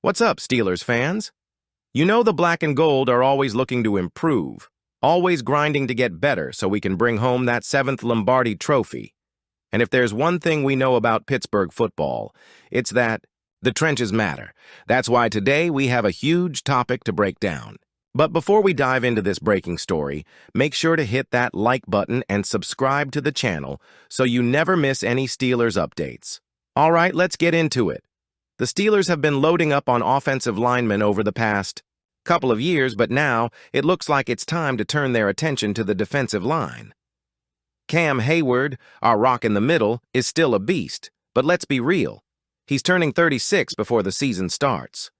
What's up, Steelers fans? You know the black and gold are always looking to improve, always grinding to get better so we can bring home that 7th Lombardi trophy. And if there's one thing we know about Pittsburgh football, it's that the trenches matter. That's why today we have a huge topic to break down. But before we dive into this breaking story, make sure to hit that like button and subscribe to the channel so you never miss any Steelers updates. All right, let's get into it. The Steelers have been loading up on offensive linemen over the past couple of years, but now it looks like it's time to turn their attention to the defensive line. Cam Hayward, our rock in the middle, is still a beast, but let's be real. He's turning 36 before the season starts.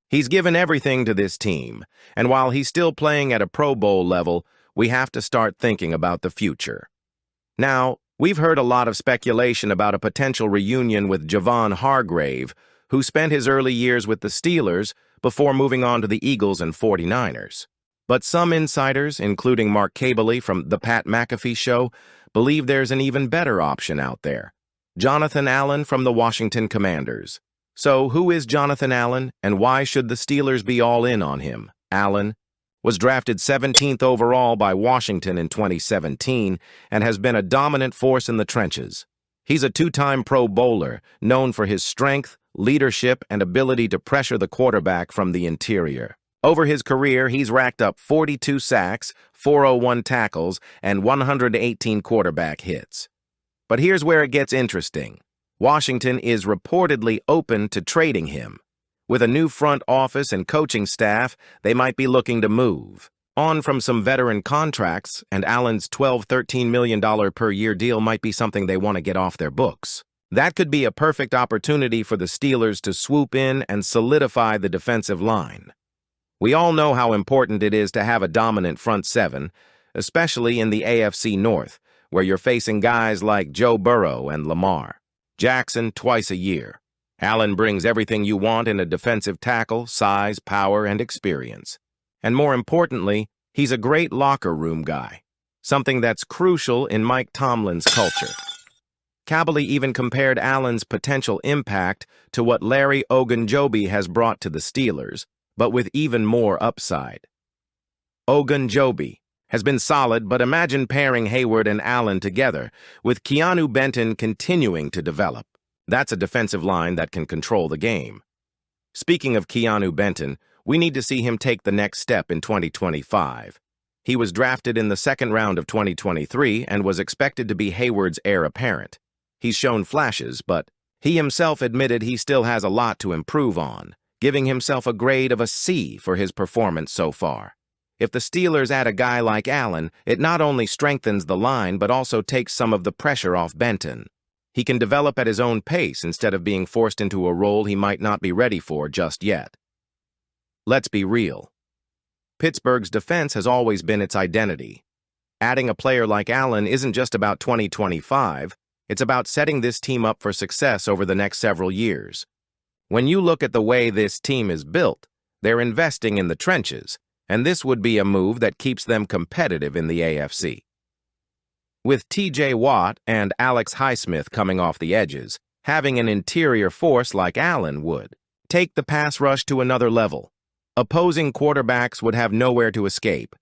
He's given everything to this team, and while he's still playing at a Pro Bowl level, we have to start thinking about the future. Now, we've heard a lot of speculation about a potential reunion with Javon Hargrave, who spent his early years with the Steelers before moving on to the Eagles and 49ers. But some insiders, including Mark Kabley from The Pat McAfee Show, believe there's an even better option out there. Jonathan Allen from the Washington Commanders. So, who is Jonathan Allen, and why should the Steelers be all in on him? Allen was drafted 17th overall by Washington in 2017 and has been a dominant force in the trenches. He's a two-time Pro Bowler, known for his strength, leadership, and ability to pressure the quarterback from the interior. Over his career, he's racked up 42 sacks, 401 tackles, and 118 quarterback hits. But here's where it gets interesting. Washington is reportedly open to trading him. With a new front office and coaching staff, they might be looking to move on from some veteran contracts, and Allen's $12–13 million per year deal might be something they want to get off their books. That could be a perfect opportunity for the Steelers to swoop in and solidify the defensive line. We all know how important it is to have a dominant front seven, especially in the AFC North, where you're facing guys like Joe Burrow and Lamar Jackson twice a year. Allen brings everything you want in a defensive tackle: size, power, and experience. And more importantly, he's a great locker room guy, something that's crucial in Mike Tomlin's culture. Kabley even compared Allen's potential impact to what Larry Ogunjobi has brought to the Steelers, but with even more upside. Ogunjobi has been solid, but imagine pairing Hayward and Allen together, with Keanu Benton continuing to develop. That's a defensive line that can control the game. Speaking of Keanu Benton, we need to see him take the next step in 2025. He was drafted in the second round of 2023 and was expected to be Hayward's heir apparent. He's shown flashes, but he himself admitted he still has a lot to improve on, giving himself a grade of a C for his performance so far. If the Steelers add a guy like Allen, it not only strengthens the line but also takes some of the pressure off Benton. He can develop at his own pace instead of being forced into a role he might not be ready for just yet. Let's be real. Pittsburgh's defense has always been its identity. Adding a player like Allen isn't just about 2025, it's about setting this team up for success over the next several years. When you look at the way this team is built, they're investing in the trenches, and this would be a move that keeps them competitive in the AFC. With T.J. Watt and Alex Highsmith coming off the edges, having an interior force like Allen would take the pass rush to another level. Opposing quarterbacks would have nowhere to escape.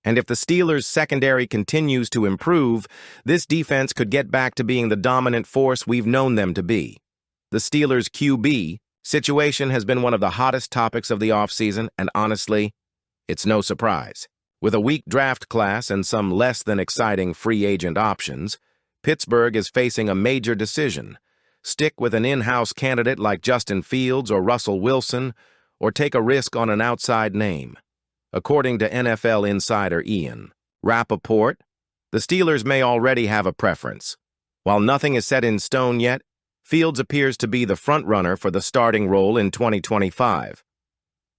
And if the Steelers' secondary continues to improve, this defense could get back to being the dominant force we've known them to be. The Steelers' QB situation has been one of the hottest topics of the offseason, and honestly, it's no surprise. With a weak draft class and some less than exciting free agent options, Pittsburgh is facing a major decision. Stick with an in-house candidate like Justin Fields or Russell Wilson, or take a risk on an outside name. According to NFL insider Ian Rappaport, the Steelers may already have a preference. While nothing is set in stone yet, Fields appears to be the front-runner for the starting role in 2025.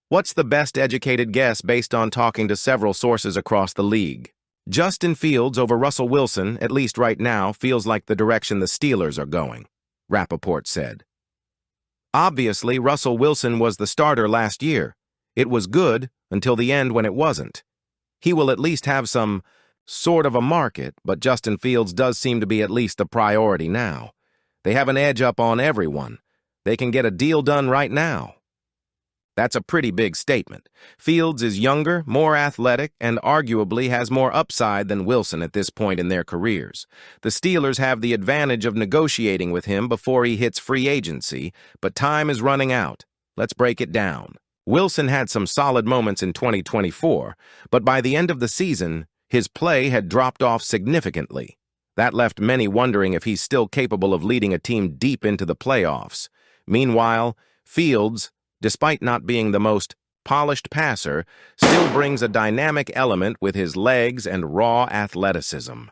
What's the best educated guess based on talking to several sources across the league? Justin Fields over Russell Wilson, at least right now, feels like the direction the Steelers are going, Rappaport said. Obviously, Russell Wilson was the starter last year. It was good until the end when it wasn't. He will at least have some sort of a market, but Justin Fields does seem to be at least the priority now. They have an edge up on everyone. They can get a deal done right now. That's a pretty big statement. Fields is younger, more athletic, and arguably has more upside than Wilson at this point in their careers. The Steelers have the advantage of negotiating with him before he hits free agency, but time is running out. Let's break it down. Wilson had some solid moments in 2024, but by the end of the season, his play had dropped off significantly. That left many wondering if he's still capable of leading a team deep into the playoffs. Meanwhile, Fields, despite not being the most polished passer, still brings a dynamic element with his legs and raw athleticism.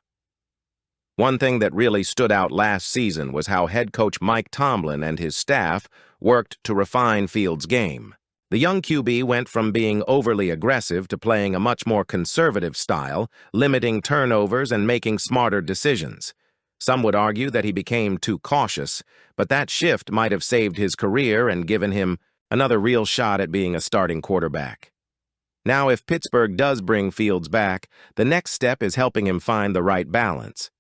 One thing that really stood out last season was how head coach Mike Tomlin and his staff worked to refine Fields' game. The young QB went from being overly aggressive to playing a much more conservative style, limiting turnovers and making smarter decisions. Some would argue that he became too cautious, but that shift might have saved his career and given him another real shot at being a starting quarterback. Now, if Pittsburgh does bring Fields back, the next step is helping him find the right balance.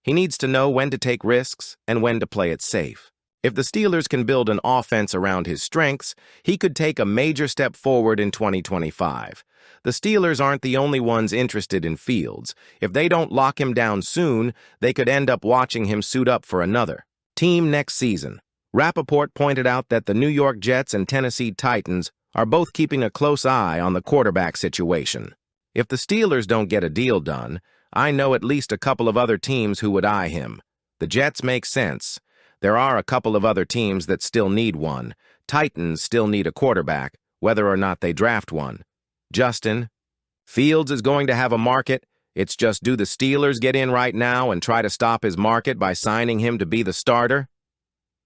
He needs to know when to take risks and when to play it safe. If the Steelers can build an offense around his strengths, he could take a major step forward in 2025. The Steelers aren't the only ones interested in Fields. If they don't lock him down soon, they could end up watching him suit up for another team next season. Rappaport pointed out that the New York Jets and Tennessee Titans are both keeping a close eye on the quarterback situation. If the Steelers don't get a deal done, I know at least a couple of other teams who would eye him. The Jets make sense. There are a couple of other teams that still need one. Titans still need a quarterback, whether or not they draft one. Justin, Fields is going to have a market. It's just, do the Steelers get in right now and try to stop his market by signing him to be the starter?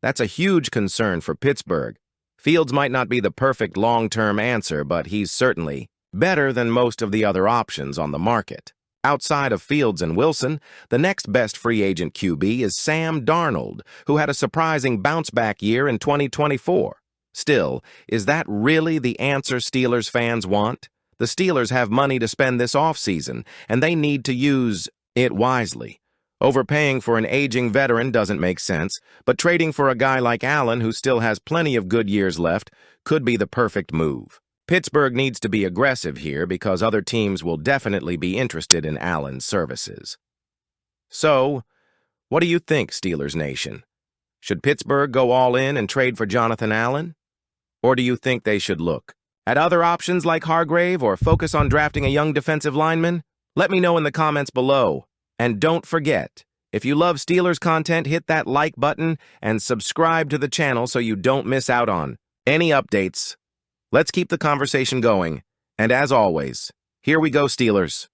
That's a huge concern for Pittsburgh. Fields might not be the perfect long-term answer, but he's certainly better than most of the other options on the market. Outside of Fields and Wilson, the next best free agent QB is Sam Darnold, who had a surprising bounce-back year in 2024. Still, is that really the answer Steelers fans want? The Steelers have money to spend this offseason, and they need to use it wisely. Overpaying for an aging veteran doesn't make sense, but trading for a guy like Allen, who still has plenty of good years left, could be the perfect move. Pittsburgh needs to be aggressive here because other teams will definitely be interested in Allen's services. So, what do you think, Steelers Nation? Should Pittsburgh go all in and trade for Jonathan Allen? Or do you think they should look at other options like Hargrave or focus on drafting a young defensive lineman? Let me know in the comments below. And don't forget, if you love Steelers content, hit that like button and subscribe to the channel so you don't miss out on any updates. Let's keep the conversation going. And as always, here we go, Steelers.